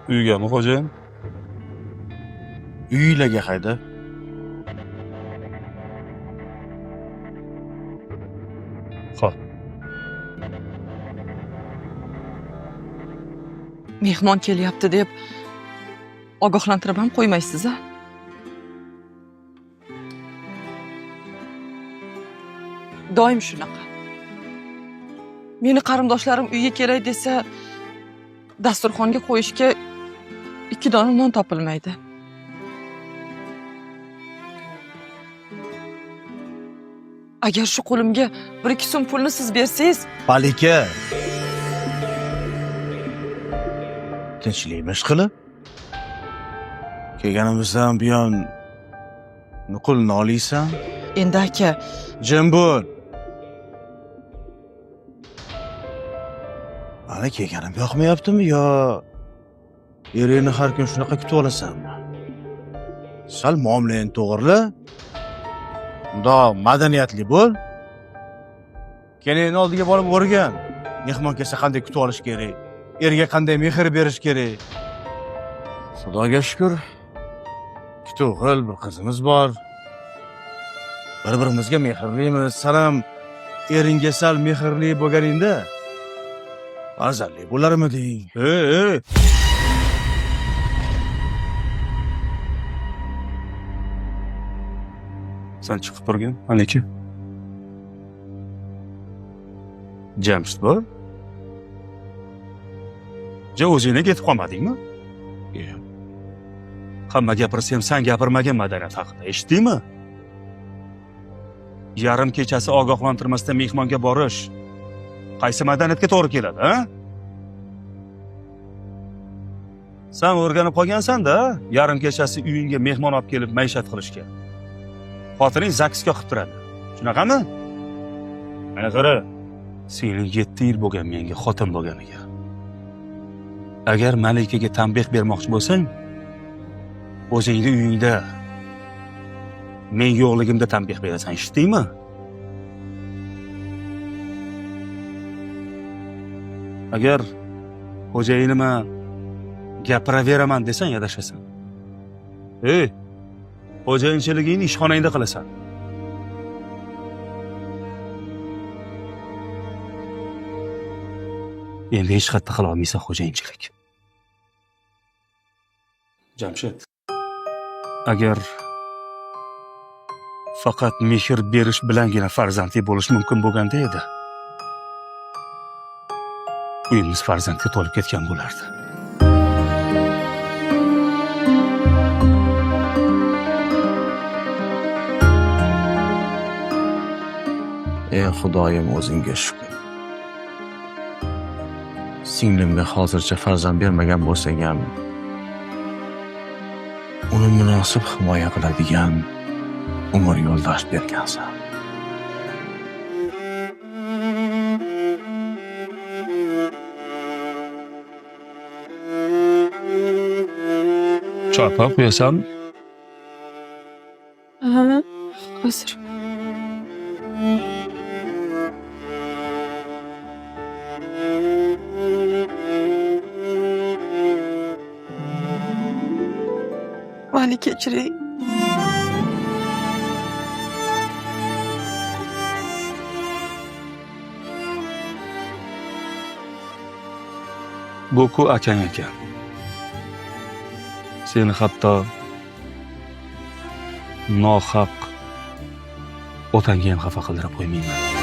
Uygami xo'jayin? Uylarga hayda. Xo'p. Mehmon kelyapti deb ogohlantirib ham qo'ymaysiz-a? Doim shunaqa. Meni qarindoshlarim uyga kelay desa, dasturxonga qo'yishga 2 dona non topilmaydi. Agar shu qo'limga 1-2 so'm pulni siz bersangiz, Malika. Tinchlikmish qilib. Kelganimizdan buyon nuqulni olaysan? endi aka, Jim bo'l. Ana kelganim yoqmayaptimi yo eringni har kun shunaqa kutib olasanmi? Sal muomalangni to'g'rila. Bundoq madaniyatli bo'l. Kelingni oldiga borib o'rgan. Mehmon kelsa qanday kutib olish kerak? Erga qanday mehr berish kerak? Xudoga shukr. 2 o'g'il, bir qizimiz bor. Bir-birimizga mehrlimiz. Sen ham eringa sal mehrli bo'lganingda farzandli bo'larmiding? Ey. Sen chiqib turgin, Malika. Jamshid bor? O'zingga ketib qolmadingmi? Hamma gapirsam sen gapirmagan madaniyat haqida, eshitdingmi? Yarim kechasi ogohlantirmasdan mehmonga borish qaysi madaniyatga to'g'ri keladi, ha? Sen o'rganib qolgansan-da, yarim kechasi uyingga mehmon olib kelib maishat qilishga. Xotining zaksga qilib turadi. Shunaqami? Mana qara, sening 7 yil bo'lgan menga xotin bo'lganiga. Agar Malikaga tanbeh bermoqchi bo'lsang, o'zingni uyingda men yo'qligimda tanbeh berasan, eshitdingmi? Agar xo'jayinima gapiraveraman desang, adashasan. Ey, xo'jayinchiligingni ishxonangda qilasan. Endi hech qayerda qila olmaysan xo'jayinchilik. Jamshid, agar faqat mehr berish bilangina farzandli bo'lish mumkin bo'lganda edi, uyimiz farzandga to'lib ketgan bo'lardi. Ey Xudoyim, o'zingga shukr. Singlimga hozircha farzand bermagan bo'lsang ham uni munosib himoya qiladigan umr yo'ldosh bergansan. Choypa qo'yasan? hozir. Mani kechiring. Bu-ku akang ekan. Seni hatto nohaq otangga ham xafa qildirib qo'ymayman.